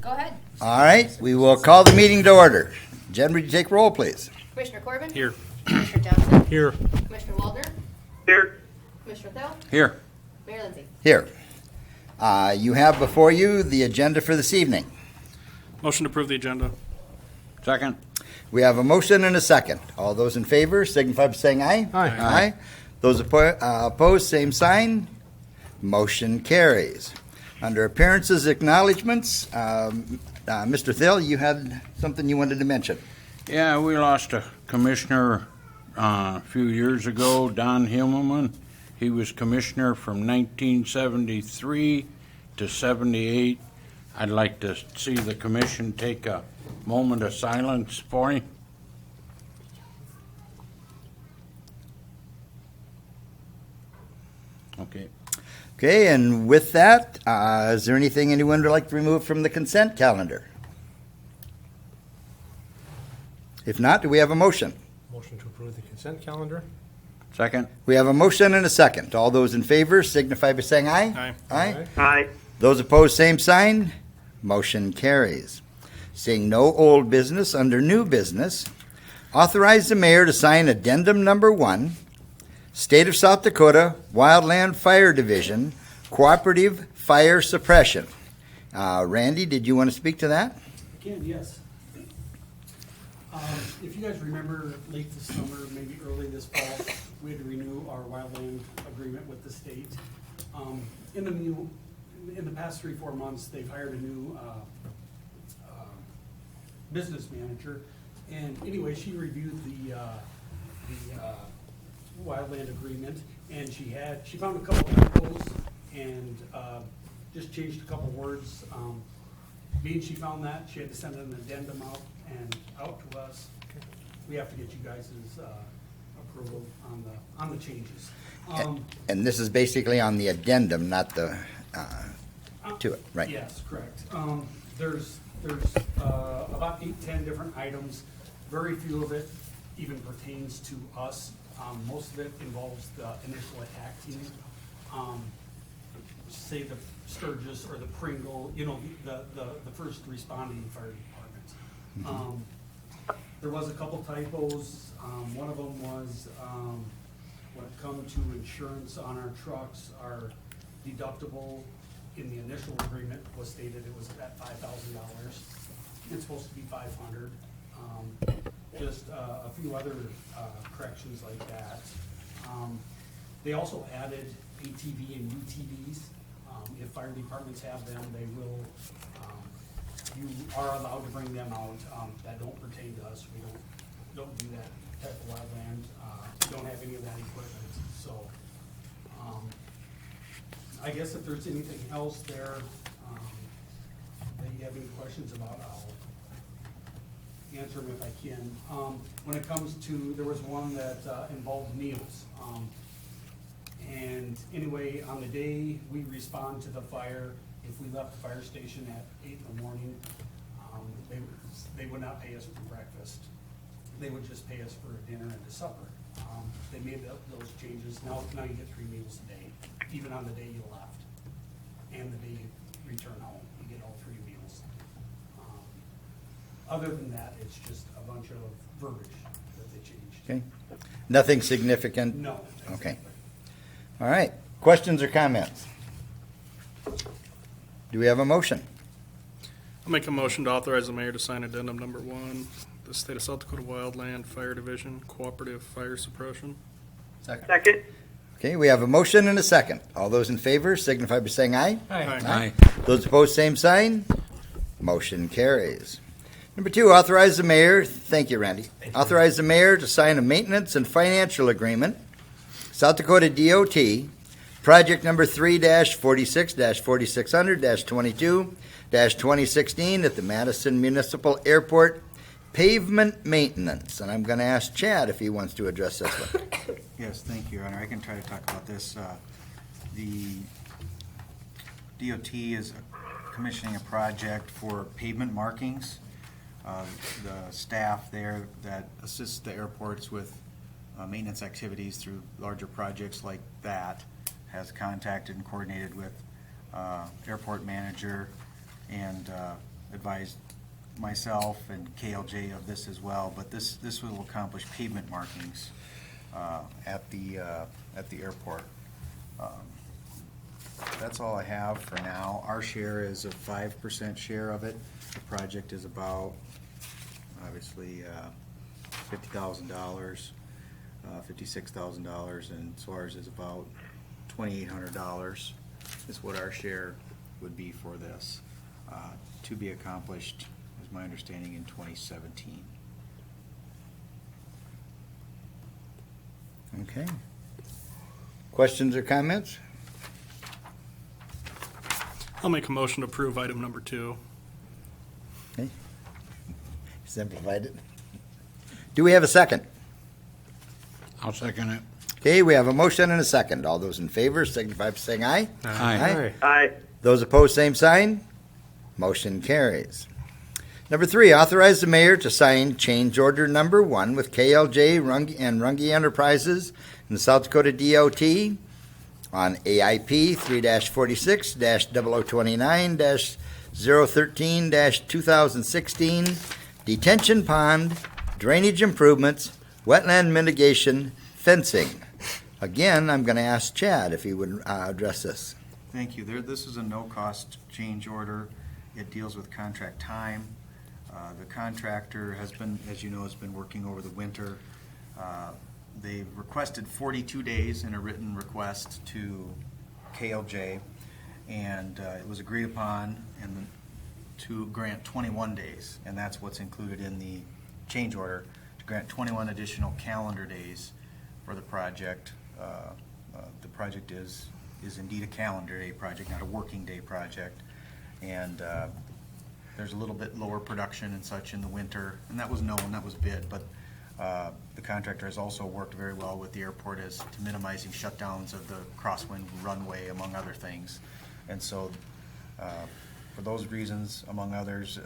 Go ahead. All right, we will call the meeting to order. Jen, would you take roll, please? Commissioner Corbin? Here. Commissioner Johnson? Here. Commissioner Waldner? Here. Commissioner Thill? Here. Mayor Lindsay? Here. You have before you the agenda for this evening. Motion to approve the agenda. Second. We have a motion and a second. All those in favor signify by saying aye. Aye. Aye. Those opposed, same sign. Motion carries. Under appearances, acknowledgements, Mr. Thill, you had something you wanted to mention. Yeah, we lost a commissioner a few years ago, Don Himmelman. He was commissioner from 1973 to 78. I'd like to see the commission take a moment of silence for him. Okay. Okay, and with that, is there anything anyone would like to remove from the consent calendar? If not, do we have a motion? Motion to approve the consent calendar. Second. We have a motion and a second. All those in favor signify by saying aye. Aye. Aye. Aye. Those opposed, same sign. Motion carries. Seeing no old business, under new business, authorize the mayor to sign addendum number 1, State of South Dakota Wildland Fire Division Cooperative Fire Suppression. Randy, did you want to speak to that? I can, yes. If you guys remember, late this summer, maybe early this fall, we had to renew our wildland agreement with the state. In the past 3-4 months, they've hired a new business manager. And anyway, she reviewed the wildland agreement, and she found a couple typos and just changed a couple words. Being she found that, she had to send an addendum out to us. We have to get you guys' approval on the changes. And this is basically on the addendum, not the, to it, right? Yes, correct. There's about 8-10 different items. Very few of it even pertains to us. Most of it involves the initial attack team. Say the Sturgis or the Pringle, the first responding fire department. There was a couple typos. One of them was, when it comes to insurance on our trucks, our deductible in the initial agreement was stated it was at $5,000. It's supposed to be $500. Just a few other corrections like that. They also added ATV and UTVs. If fire departments have them, they will, you are allowed to bring them out. That don't pertain to us. We don't do that type of wildland. We don't have any of that equipment. So I guess if there's anything else there that you have any questions about, I'll answer them if I can. When it comes to, there was one that involved meals. And anyway, on the day we respond to the fire, if we left the fire station at 8 in the morning, they would not pay us for breakfast. They would just pay us for dinner and a supper. They made those changes. Now you get 3 meals a day, even on the day you left. And the day you return home, you get all 3 meals. Other than that, it's just a bunch of verbiage that they changed. Okay. Nothing significant? No. Okay. All right. Questions or comments? Do we have a motion? I'll make a motion to authorize the mayor to sign addendum number 1, the State of South Dakota Wildland Fire Division Cooperative Fire Suppression. Second. Okay, we have a motion and a second. All those in favor signify by saying aye. Aye. Those opposed, same sign. Motion carries. Number 2, authorize the mayor, thank you, Randy. Authorize the mayor to sign a maintenance and financial agreement, South Dakota DOT, project number 3-46-4600-22-2016 at the Madison Municipal Airport pavement maintenance. And I'm going to ask Chad if he wants to address this one. Yes, thank you, Your Honor. I can try to talk about this. The DOT is commissioning a project for pavement markings. The staff there that assists the airports with maintenance activities through larger projects like that has contacted and coordinated with airport manager and advised myself and KLJ of this as well, but this will accomplish pavement markings at the airport. That's all I have for now. Our share is a 5% share of it. The project is about, obviously, $50,000, $56,000, and SOAR's is about $2,800 is what our share would be for this, to be accomplished, is my understanding, in 2017. Okay. Questions or comments? I'll make a motion to approve item number 2. Okay. Simplified it. Do we have a second? I'll second it. Okay, we have a motion and a second. All those in favor signify by saying aye. Aye. Aye. Those opposed, same sign. Motion carries. Number 3, authorize the mayor to sign change order number 1 with KLJ and Runge Enterprises and the South Dakota DOT on AIP 3-46-0029-013-2016 detention pond, drainage improvements, wetland mitigation, fencing. Again, I'm going to ask Chad if he would address this. Thank you. This is a no-cost change order. It deals with contract time. The contractor has been, as you know, has been working over the winter. They requested 42 days in a written request to KLJ, and it was agreed upon to grant 21 days, and that's what's included in the change order, to grant 21 additional calendar days for the project. The project is indeed a calendar day project, not a working day project, and there's a little bit lower production and such in the winter, and that was known, that was bid, but the contractor has also worked very well with the airport as to minimizing shutdowns of the crosswind runway, among other things. And so for those reasons, among others,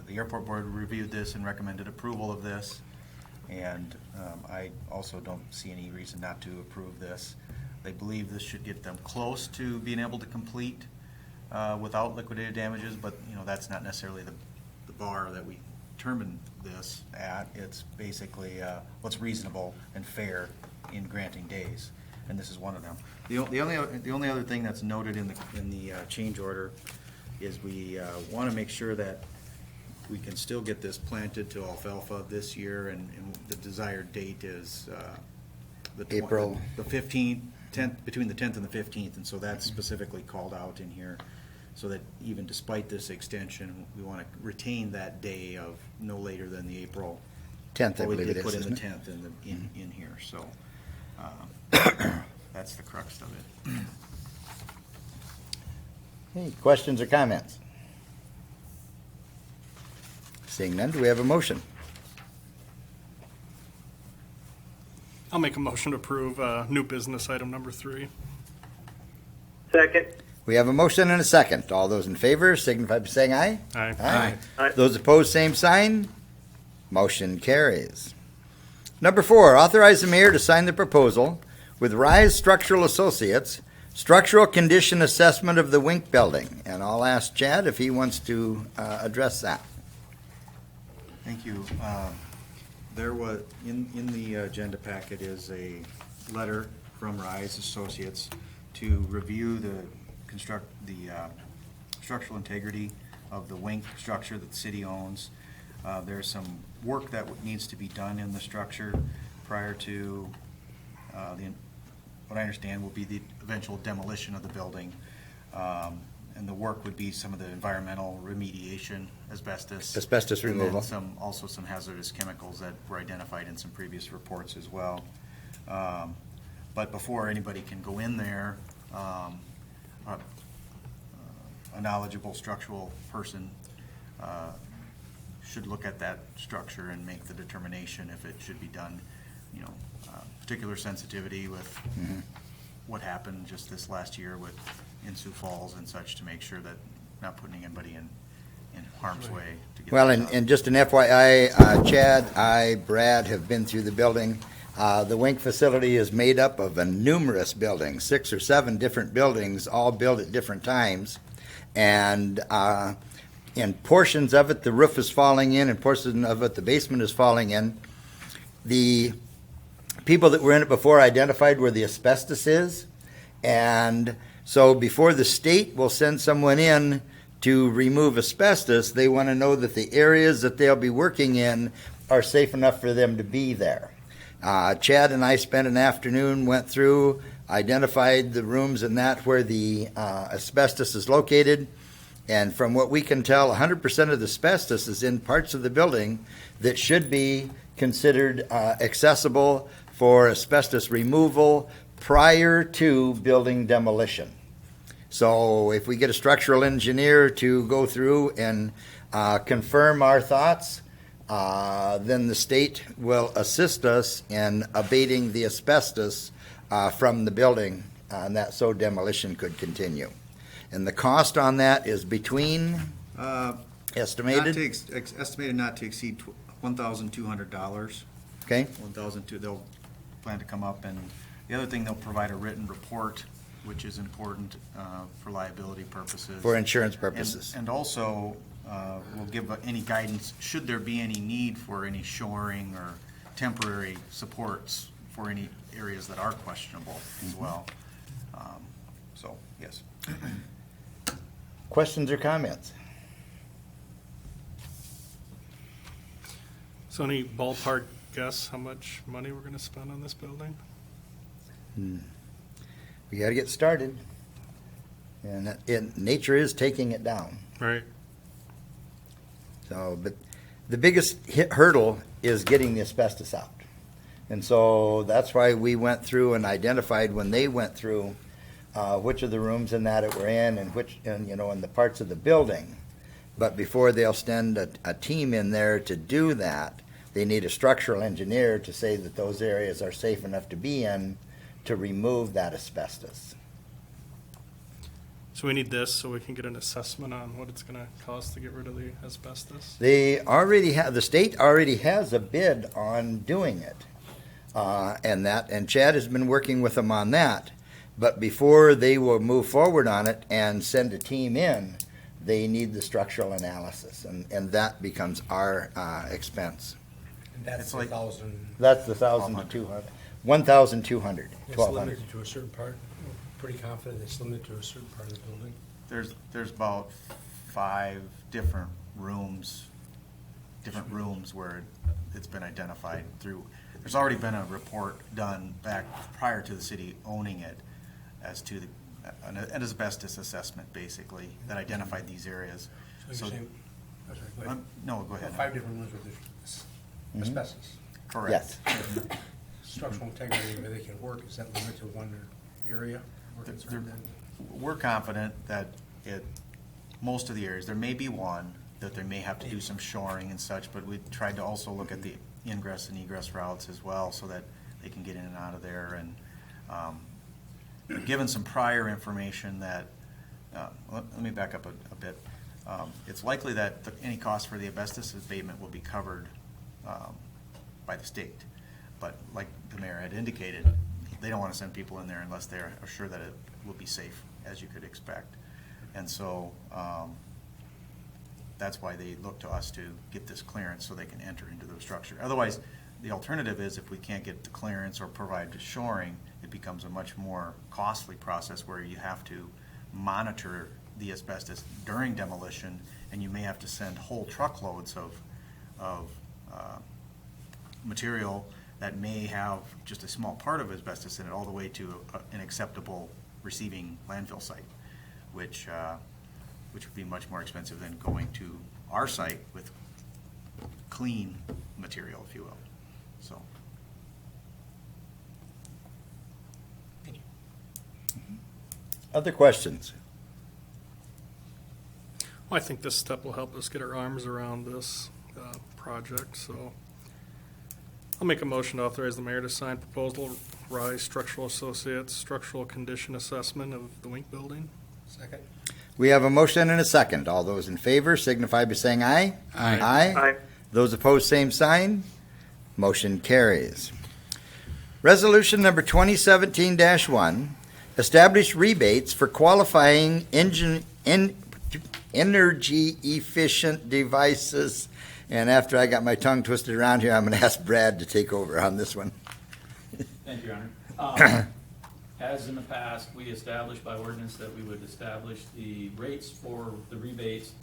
the airport board reviewed this and recommended approval of this, and I also don't see any reason not to approve this. They believe this should get them close to being able to complete without liquidated damages, but that's not necessarily the bar that we determine this at. It's basically what's reasonable and fair in granting days, and this is one of them. The only other thing that's noted in the change order is we want to make sure that we can still get this planted to alfalfa this year, and the desired date is April. the 15th, 10th, between the 10th and the 15th, and so that's specifically called out in here, so that even despite this extension, we want to retain that day of no later than the April 10th, I well, we believe it did put is, in the isn't it? 10th in here, so that's the crux of it. Hey, questions or comments? Seeing none, do we have a motion? I'll make a motion to approve new business item number 3. Second. We have a motion and a second. All those in favor signify by saying aye. Aye. Aye. Those opposed, same sign. Motion carries. Number 4, authorize the mayor to sign the proposal with Rise Structural Associates, structural condition assessment of the Wink building. And I'll ask Chad if he wants to address that. Thank you. There was, in the agenda packet is a letter from Rise Associates to review the structural integrity of the Wink structure that the city owns. There's some work that needs to be done in the structure prior to what I understand will be the eventual demolition of the building. And the work would be some of the environmental remediation, asbestos. Asbestos and then removal. also some hazardous chemicals that were identified in some previous reports as well. But before anybody can go in there, a knowledgeable structural person should look at that structure and make the determination if it should be done, particular sensitivity with what happened just this last year in Sioux Falls and such, to make sure that not putting anybody in harm's way to get Well, that done. and just an FYI, Chad, Brad have been through the building. The Wink facility is made up of numerous buildings, 6 or 7 different buildings, all built at different times. And and portions of it, the roof is falling in, and portions of it, the basement is falling in. The people that were in it before identified where the asbestos is, and so before the state will send someone in to remove asbestos, they want to know that the areas that they'll be working in are safe enough for them to be there. Chad and I spent an afternoon, went through, identified the rooms and that where the asbestos is located, and from what we can tell, 100% of the asbestos is in parts of the building that should be considered accessible for asbestos removal prior to building demolition. So if we get a structural engineer to go through and confirm our thoughts, then the state will assist us in abating the asbestos from the building, and that so demolition could continue. And the cost on that is between, estimated, Estimated not to exceed $1,200. okay? 1,200, they'll plan to come up, and the other thing, they'll provide a written report, which is important for liability purposes. For insurance purposes. And also, we'll give any guidance, should there be any need for any shoring or temporary supports for any areas that are questionable as well. So, yes. Questions or comments? So any ballpark guess how much money we're gonna spend on this building? We got to get started. And nature is taking it down. Right. So, but the biggest hurdle is getting the asbestos out. And so that's why we went through and identified when they went through which of the rooms in that it were in and which, and in the parts of the building. But before they'll send a team in there to do that, they need a structural engineer to say that those areas are safe enough to be in to remove that asbestos. So we need this so we can get an assessment on what it's gonna cost to get rid of the asbestos? They already have, the state already has a bid on doing it. And Chad has been working with them on that. But before they will move forward on it and send a team in, they need the structural analysis, and that becomes our expense. And that's It's like- 1,000, That's the 1,200, 1,200, it's 1,200. limited to a certain part. We're pretty confident it's limited to a certain part of the building. There's about 5 different rooms where it's been identified through. There's already been a report done back prior to the city owning it as to an asbestos assessment, basically, that identified these areas. So you're saying, I'm sorry, go ahead. No, go ahead. 5 different rooms with asbestos. Correct. Yes. Structural integrity, where they can work, is that limited to one area? We're concerned then? We're confident that most of the areas, there may be one that they may have to do some shoring and such, but we tried to also look at the ingress and egress routes as well, so that they can get in and out of there. And given some prior information that, let me back up a bit. It's likely that any cost for the asbestos abatement will be covered by the state. But like the mayor had indicated, they don't want to send people in there unless they're sure that it will be safe, as you could expect. And so that's why they look to us to get this clearance so they can enter into the structure. Otherwise, the alternative is if we can't get the clearance or provide the shoring, it becomes a much more costly process where you have to monitor the asbestos during demolition, and you may have to send whole truckloads of material that may have just a small part of asbestos in it all the way to an acceptable receiving landfill site, which would be much more expensive than going to our site with clean material, if you will. So. Other questions? Well, I think this step will help us get our arms around this project, so I'll make a motion to authorize the mayor to sign proposal Rise Structural Associates Structural Condition Assessment of the Wink Building. Second? We have a motion and a second. All those in favor signify by saying aye. Aye. Aye. Aye. Those opposed, same sign. Motion carries. Resolution number 2017-1, establish rebates for qualifying energy efficient devices. And after I got my tongue twisted around here, I'm going to ask Brad to take over on this one. Thank you, Your Honor. As in the past, we established by ordinance that we would establish the rates for the rebates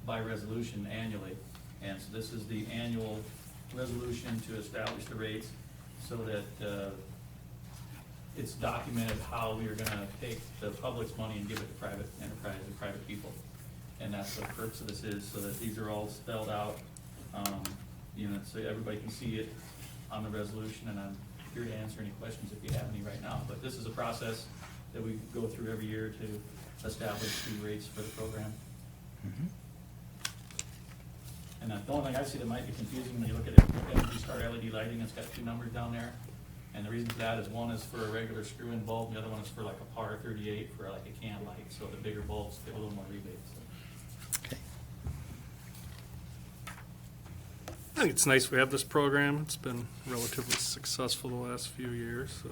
by resolution annually. And so this is the annual resolution to establish the rates so that it's documented how we are gonna take the public's money and give it to private enterprise and private people. And that's what the purpose of this is, so that these are all spelled out, so everybody can see it on the resolution, and I'm here to answer any questions if you have any right now. But this is a process that we go through every year to establish the rates for the program. And the only thing I see that might be confusing when you look at it, Energy Star LED lighting, it's got two numbers down there. And the reason for that is one is for a regular screw-in bulb, and the other one is for like a PAR 38 for like a can light. So the bigger bulbs get a little more rebates. I think it's nice we have this program. It's been relatively successful the last few years, so.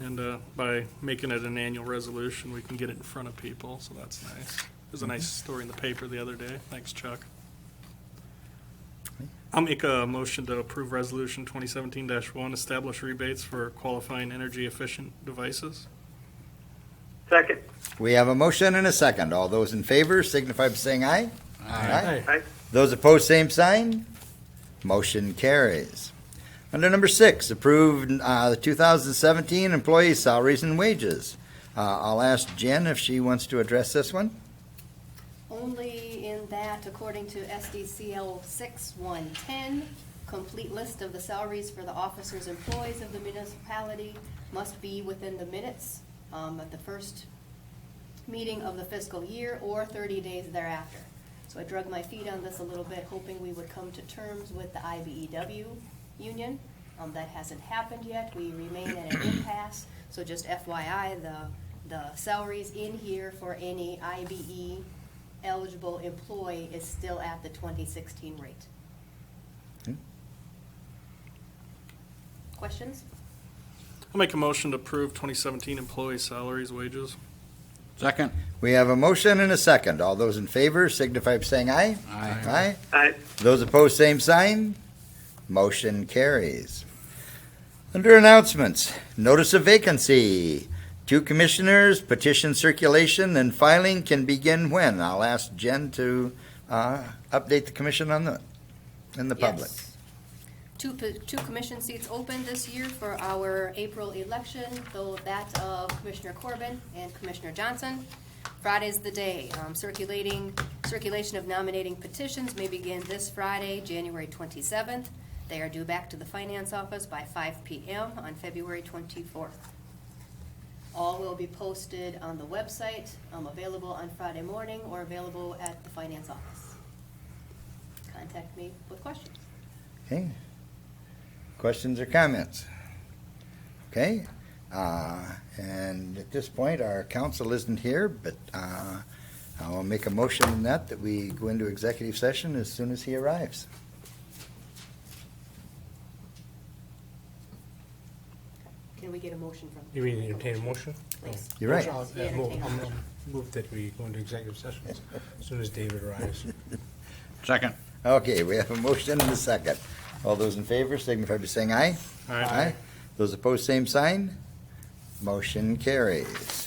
And by making it an annual resolution, we can get it in front of people, so that's nice. There's a nice story in the paper the other day. Thanks, Chuck. I'll make a motion to approve Resolution 2017-1, establish rebates for qualifying energy-efficient devices. Second. We have a motion and a second. All those in favor signify by saying aye. Aye. Aye. Those opposed, same sign. Motion carries. Under number 6, approve the 2017 employee salaries and wages. I'll ask Jen if she wants to address this one. Only in that, according to SDCL 6110, complete list of the salaries for the officers, employees of the municipality must be within the minutes at the first meeting of the fiscal year or 30 days thereafter. So I drug my feet on this a little bit, hoping we would come to terms with the IBEW union. That hasn't happened yet. We remain at an impasse. So just FYI, the salaries in here for any IBE eligible employee is still at the 2016 rate. Questions? I'll make a motion to approve 2017 employee salaries, wages. Second. We have a motion and a second. All those in favor signify by saying aye. Aye. Aye. Those opposed, same sign. Motion carries. Under announcements, notice of vacancy. 2 commissioners, petition circulation and filing can begin when? I'll ask Jen to update the commission on that and the public. Yes. Two commission seats open this year for our April election, though that of Commissioner Corbin and Commissioner Johnson. Friday's the day. Circulation of nominating petitions may begin this Friday, January 27th. They are due back to the finance office by 5 p.m. on February 24th. All will be posted on the website, available on Friday morning or available at the finance office. Contact me with questions. Okay. Questions or comments? Okay. And at this point, our counsel isn't here, but I'll make a motion in that we go into executive session as soon as he arrives. Can we get a motion from? You mean entertain a motion? Please. You're right. I'll move that we go into executive session as soon as David arrives. Second. Okay, we have a motion and a second. All those in favor signify by saying aye. Aye. Those opposed, same sign. Motion carries.